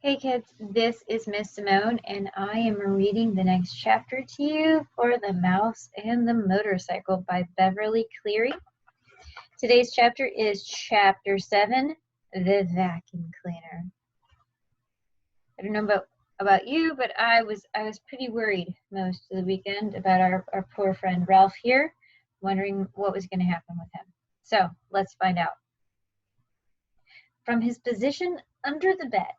Hey kids, this is Miss Simone, and I am reading the next chapter to you for The Mouse and the Motorcycle by Beverly Cleary. Today's chapter is Chapter 7, The Vacuum Cleaner. I don't know about you, but I was pretty worried most of the weekend about our poor friend Ralph here, wondering what was going to happen with him. So let's find out. From his position under the bed,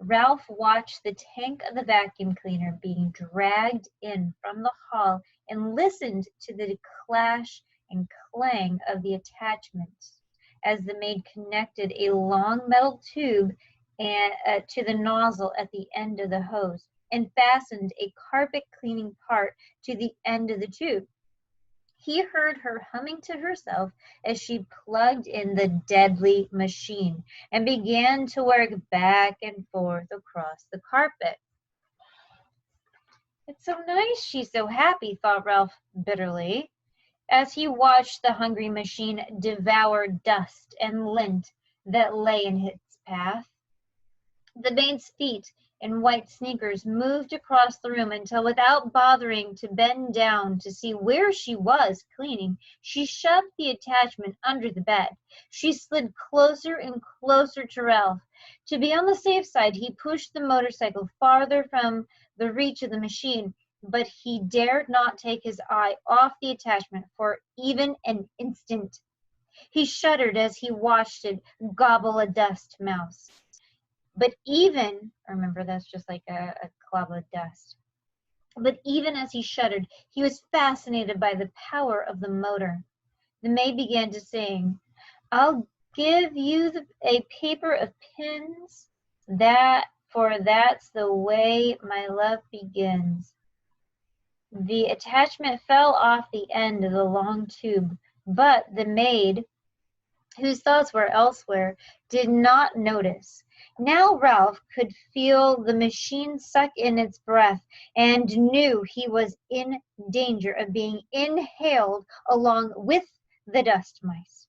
Ralph watched the tank of the vacuum cleaner being dragged in from the hall and listened to the clash and clang of the attachments as the maid connected a long metal tube to the nozzle at the end of the hose and fastened a carpet cleaning part to the end of the tube. He heard her humming to herself as she plugged in the deadly machine and began to work back and forth across the carpet. It's so nice she's so happy, thought Ralph bitterly, as he watched the hungry machine devour dust and lint that lay in its path. The maid's feet in white sneakers moved across the room until, without bothering to bend down to see where she was cleaning, she shoved the attachment under the bed. She slid closer and closer to Ralph. To be on the safe side, he pushed the motorcycle farther from the reach of the machine, but he dared not take his eye off the attachment for even an instant. He shuddered as he watched it gobble a dust mouse. But even, remember that's just like a cloud of dust. But even as he shuddered, he was fascinated by the power of the motor. The maid began to sing, "I'll give you a paper of pins, for that's the way my love begins." The attachment fell off the end of the long tube, but the maid, whose thoughts were elsewhere, did not notice. Now Ralph could feel the machine suck in its breath and knew he was in danger of being inhaled along with the dust mice.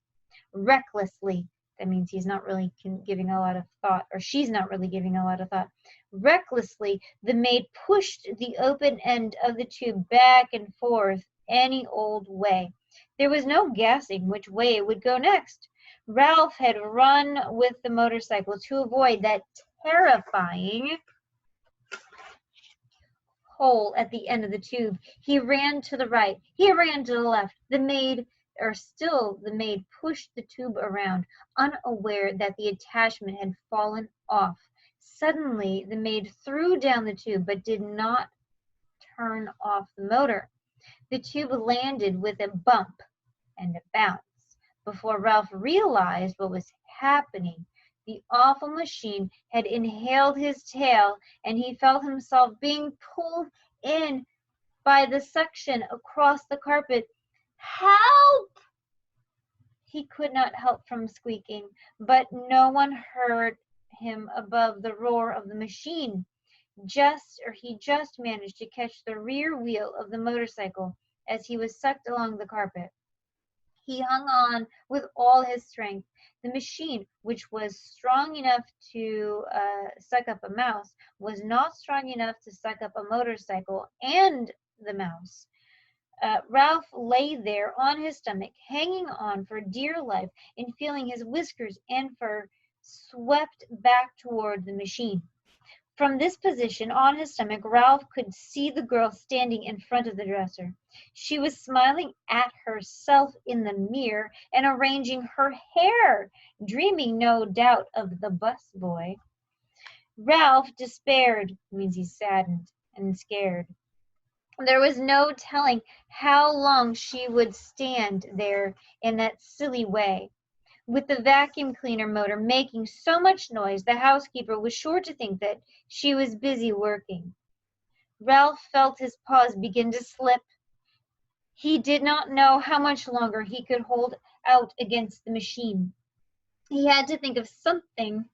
Recklessly, that means he's not really giving a lot of thought, or she's not really giving a lot of thought. Recklessly, the maid pushed the open end of the tube back and forth any old way. There was no guessing which way it would go next. Ralph had run with the motorcycle to avoid that terrifying hole at the end of the tube. He ran to the right. He ran to the left. The maid pushed the tube around, unaware that the attachment had fallen off. Suddenly, the maid threw down the tube but did not turn off the motor. The tube landed with a bump and a bounce. Before Ralph realized what was happening, the awful machine had inhaled his tail, and he felt himself being pulled in by the suction across the carpet. "Help!" He could not help from squeaking, but no one heard him above the roar of the machine. He just managed to catch the rear wheel of the motorcycle as he was sucked along the carpet. He hung on with all his strength. The machine, which was strong enough to suck up a mouse, was not strong enough to suck up a motorcycle and the mouse. Ralph lay there on his stomach, hanging on for dear life and feeling his whiskers and fur swept back toward the machine. From this position on his stomach, Ralph could see the girl standing in front of the dresser. She was smiling at herself in the mirror and arranging her hair, dreaming no doubt of the busboy. Ralph despaired, means he's saddened and scared. There was no telling how long she would stand there in that silly way. With the vacuum cleaner motor making so much noise, the housekeeper was sure to think that she was busy working. Ralph felt his paws begin to slip. He did not know how much longer he could hold out against the machine. He had to think of something,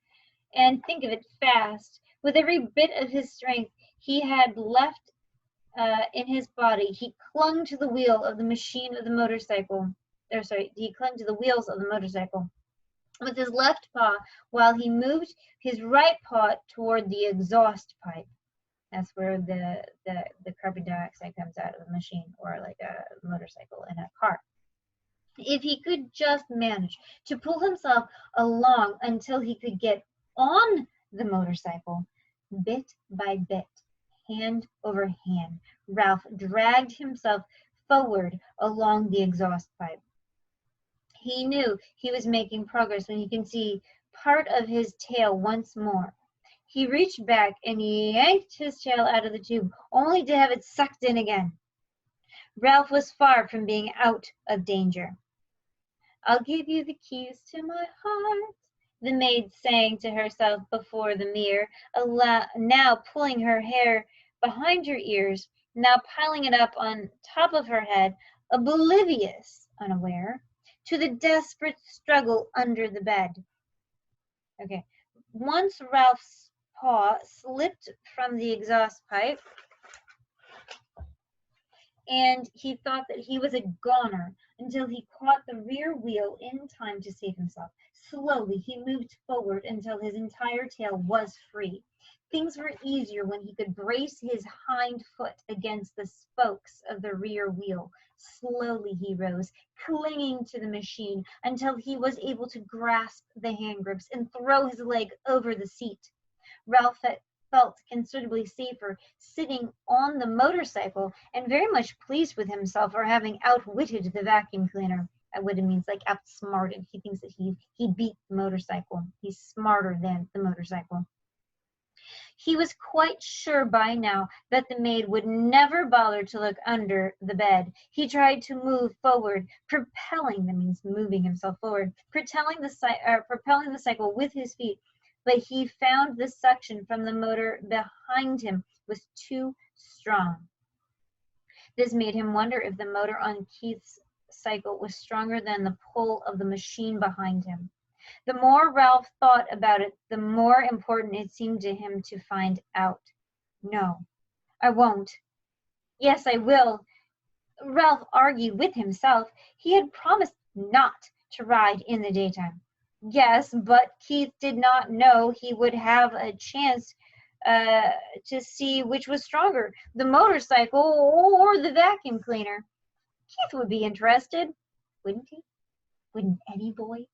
and think of it fast. With every bit of his strength he had left in his body, he clung to the wheel of the machine of the motorcycle. He clung to the wheels of the motorcycle. with his left paw while he moved his right paw toward the exhaust pipe. That's where the carbon dioxide comes out of a machine or like a motorcycle and a car. If he could just manage to pull himself along until he could get on the motorcycle, bit by bit, hand over hand, Ralph dragged himself forward along the exhaust pipe. He knew he was making progress when he could see part of his tail once more. He reached back and yanked his tail out of the tube, only to have it sucked in again. Ralph was far from being out of danger. "I'll give you the keys to my heart," the maid sang to herself before the mirror, now pulling her hair behind her ears, now piling it up on top of her head, oblivious, unaware, to the desperate struggle under the bed. Okay, once Ralph's paw slipped from the exhaust pipe, and he thought that he was a goner until he caught the rear wheel in time to save himself. Slowly, he moved forward until his entire tail was free. Things were easier when he could brace his hind foot against the spokes of the rear wheel. Slowly he rose, clinging to the machine until he was able to grasp the hand grips and throw his leg over the seat. Ralph felt considerably safer sitting on the motorcycle and very much pleased with himself for having outwitted the vacuum cleaner. Outwitted means like outsmarted. He thinks that he beat the motorcycle. He's smarter than the motorcycle. He was quite sure by now that the maid would never bother to look under the bed. He tried to move forward, propelling, that means moving himself forward, propelling the cycle with his feet, but he found the suction from the motor behind him was too strong. This made him wonder if the motor on Keith's cycle was stronger than the pull of the machine behind him. The more Ralph thought about it, the more important it seemed to him to find out. "No, I won't." "Yes, I will." Ralph argued with himself. He had promised not to ride in the daytime. Yes, but Keith did not know he would have a chance to see which was stronger, the motorcycle or the vacuum cleaner. Keith would be interested, wouldn't he? Wouldn't any boy?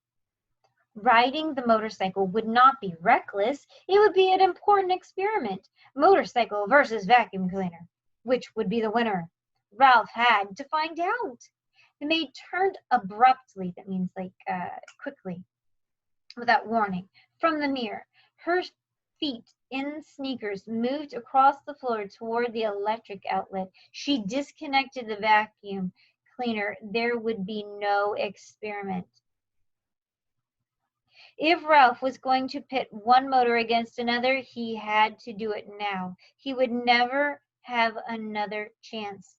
Riding the motorcycle would not be reckless. It would be an important experiment. Motorcycle versus vacuum cleaner. Which would be the winner? Ralph had to find out. The maid turned abruptly, that means like quickly, without warning, from the mirror. Her feet in sneakers moved across the floor toward the electric outlet. She disconnected the vacuum cleaner. There would be no experiment. If Ralph was going to pit one motor against another, he had to do it now. He would never have another chance.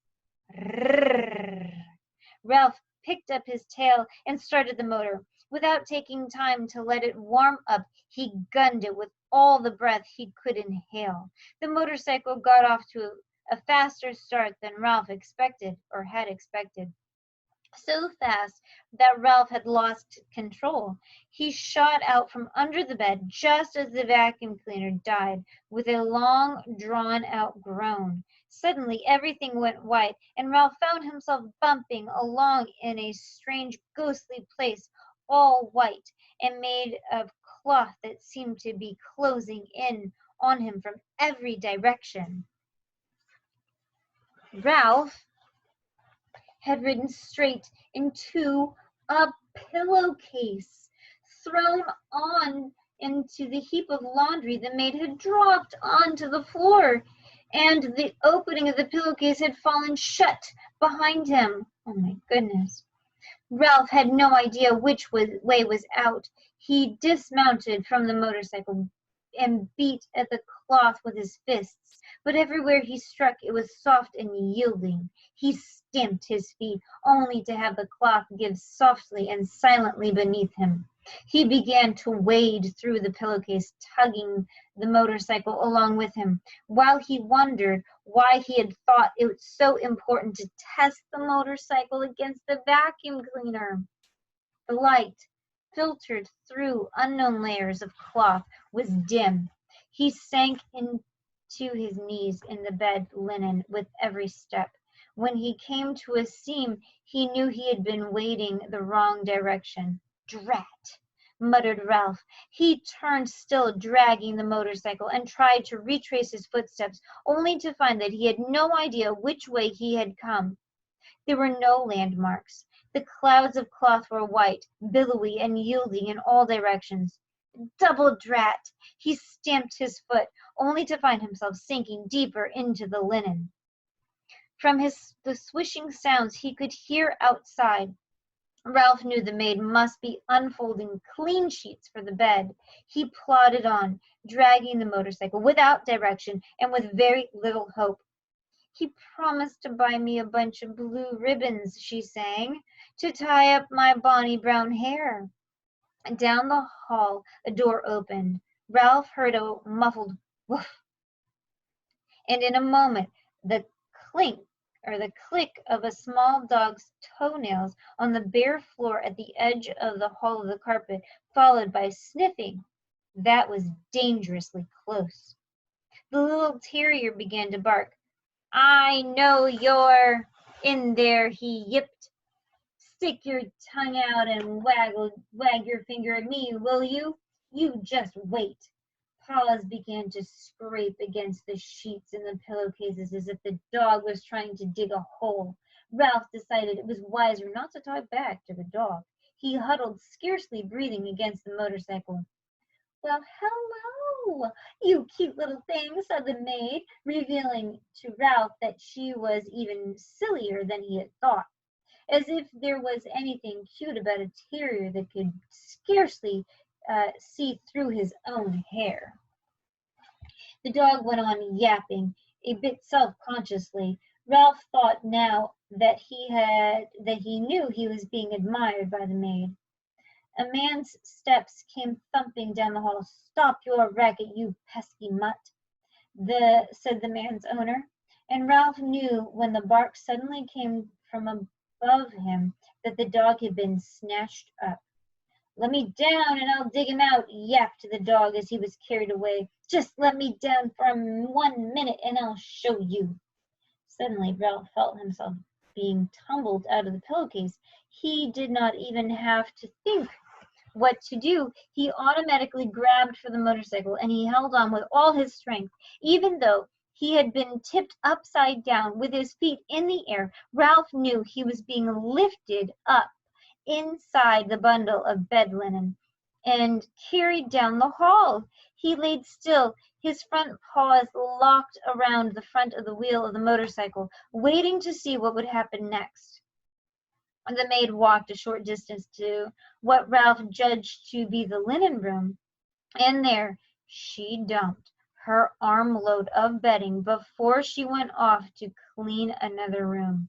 Ralph picked up his tail and started the motor. Without taking time to let it warm up, he gunned it with all the breath he could inhale. The motorcycle got off to a faster start than Ralph expected or had expected. So fast that Ralph had lost control. He shot out from under the bed just as the vacuum cleaner died with a long, drawn-out groan. Suddenly, everything went white, and Ralph found himself bumping along in a strange, ghostly place, all white and made of cloth that seemed to be closing in on him from every direction. Ralph had ridden straight into a pillowcase thrown on into the heap of laundry the maid had dropped onto the floor, and the opening of the pillowcase had fallen shut behind him. Oh my goodness. Ralph had no idea which way was out. He dismounted from the motorcycle and beat at the cloth with his fists, but everywhere he struck it was soft and yielding. He stamped his feet, only to have the cloth give softly and silently beneath him. He began to wade through the pillowcase, tugging the motorcycle along with him, while he wondered why he had thought it was so important to test the motorcycle against the vacuum cleaner. The light filtered through unknown layers of cloth was dim. He sank into his knees in the bed linen with every step. When he came to a seam, he knew he had been wading the wrong direction. Drat! Muttered Ralph. He turned still, dragging the motorcycle, and tried to retrace his footsteps, only to find that he had no idea which way he had come. There were no landmarks. The clouds of cloth were white, billowy, and yielding in all directions. Double drat! He stamped his foot, only to find himself sinking deeper into the linen. From the swishing sounds he could hear outside, Ralph knew the maid must be unfolding clean sheets for the bed. He plodded on, dragging the motorcycle, without direction and with very little hope. "He promised to buy me a bunch of blue ribbons," she sang, "to tie up my bonny brown hair." Down the hall a door opened. Ralph heard a muffled woof, and in a moment the clink the click of a small dog's toenails on the bare floor at the edge of the hall of the carpet, followed by sniffing. That was dangerously close. The little terrier began to bark. "I know you're in there," he yipped. "Stick your tongue out and wag your finger at me, will you? You just wait." Paws began to scrape against the sheets and the pillowcases as if the dog was trying to dig a hole. Ralph decided it was wiser not to talk back to the dog. He huddled, scarcely breathing, against the motorcycle. "Well, hello, you cute little thing," said the maid, revealing to Ralph that she was even sillier than he had thought. As if there was anything cute about a terrier that could scarcely see through his own hair. The dog went on yapping, a bit self-consciously. Ralph thought now that he knew he was being admired by the maid. A man's steps came thumping down the hall. "Stop your racket, you pesky mutt," said the man's owner. And Ralph knew when the bark suddenly came from above him that the dog had been snatched up. "Let me down and I'll dig him out," yapped the dog as he was carried away. "Just let me down for 1 minute and I'll show you." Suddenly Ralph felt himself being tumbled out of the pillowcase. He did not even have to think what to do. He automatically grabbed for the motorcycle and he held on with all his strength. Even though he had been tipped upside down with his feet in the air, Ralph knew he was being lifted up inside the bundle of bed linen and carried down the hall. He laid still, his front paws locked around the front of the wheel of the motorcycle, waiting to see what would happen next. The maid walked a short distance to what Ralph judged to be the linen room, and there she dumped her armload of bedding before she went off to clean another room.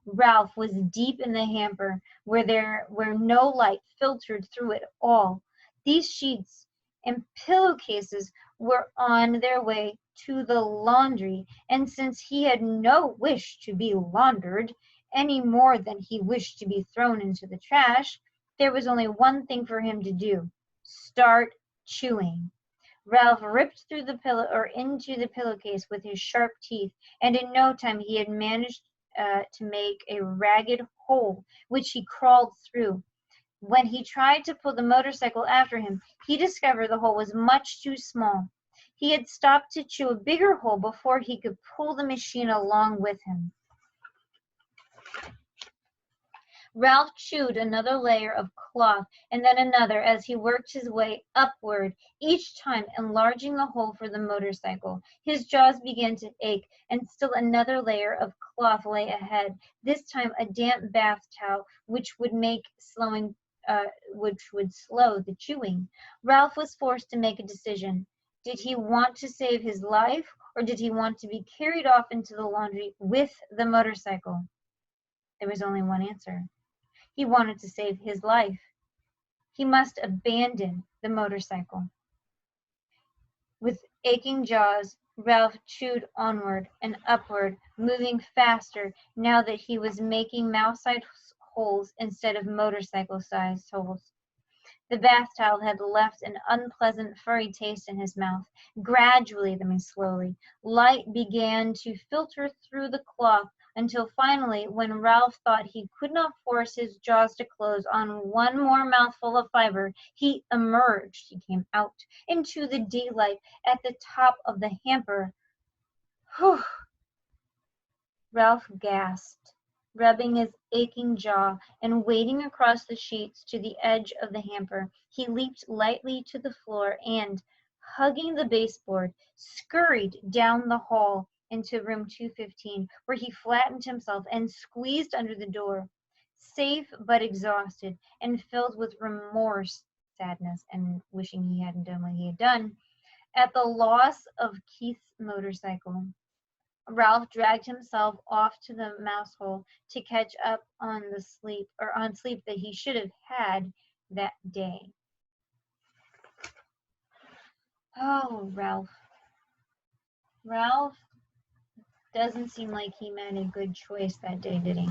Ralph was deep in the hamper, where no light filtered through it all. These sheets and pillowcases were on their way to the laundry, and since he had no wish to be laundered, any more than he wished to be thrown into the trash, there was only one thing for him to do: start chewing. Ralph ripped through the pillow or into the pillowcase with his sharp teeth, and in no time he had managed to make a ragged hole, which he crawled through. When he tried to pull the motorcycle after him, he discovered the hole was much too small. He had stopped to chew a bigger hole before he could pull the machine along with him. Ralph chewed another layer of cloth and then another as he worked his way upward, each time enlarging the hole for the motorcycle. His jaws began to ache, and still another layer of cloth lay ahead, this time a damp bath towel, which would slow the chewing. Ralph was forced to make a decision. Did he want to save his life, or did he want to be carried off into the laundry with the motorcycle? There was only one answer. He wanted to save his life. He must abandon the motorcycle. With aching jaws, Ralph chewed onward and upward, moving faster now that he was making mouse-sized holes instead of motorcycle-sized holes. The bath towel had left an unpleasant furry taste in his mouth. Gradually, slowly, light began to filter through the cloth until finally, when Ralph thought he could not force his jaws to close on one more mouthful of fiber, he came out into the daylight at the top of the hamper. Whew! Ralph gasped, rubbing his aching jaw and wading across the sheets to the edge of the hamper. He leaped lightly to the floor and, hugging the baseboard, scurried down the hall into room 215, where he flattened himself and squeezed under the door. Safe but exhausted and filled with remorse, sadness, and wishing he hadn't done what he had done, at the loss of Keith's motorcycle, Ralph dragged himself off to the mouse hole to catch up on the sleep that he should have had that day. Oh, Ralph. Ralph doesn't seem like he made a good choice that day, did he?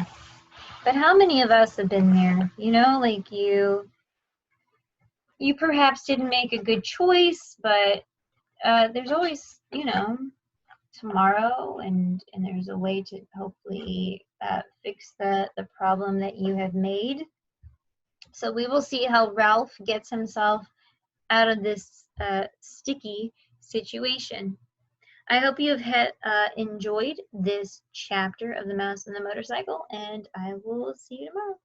But how many of us have been there? You know, like you perhaps didn't make a good choice, but there's always, tomorrow, and there's a way to hopefully fix the problem that you have made. So we will see how Ralph gets himself out of this sticky situation. I hope you have enjoyed this chapter of The Mouse and the Motorcycle, and I will see you tomorrow.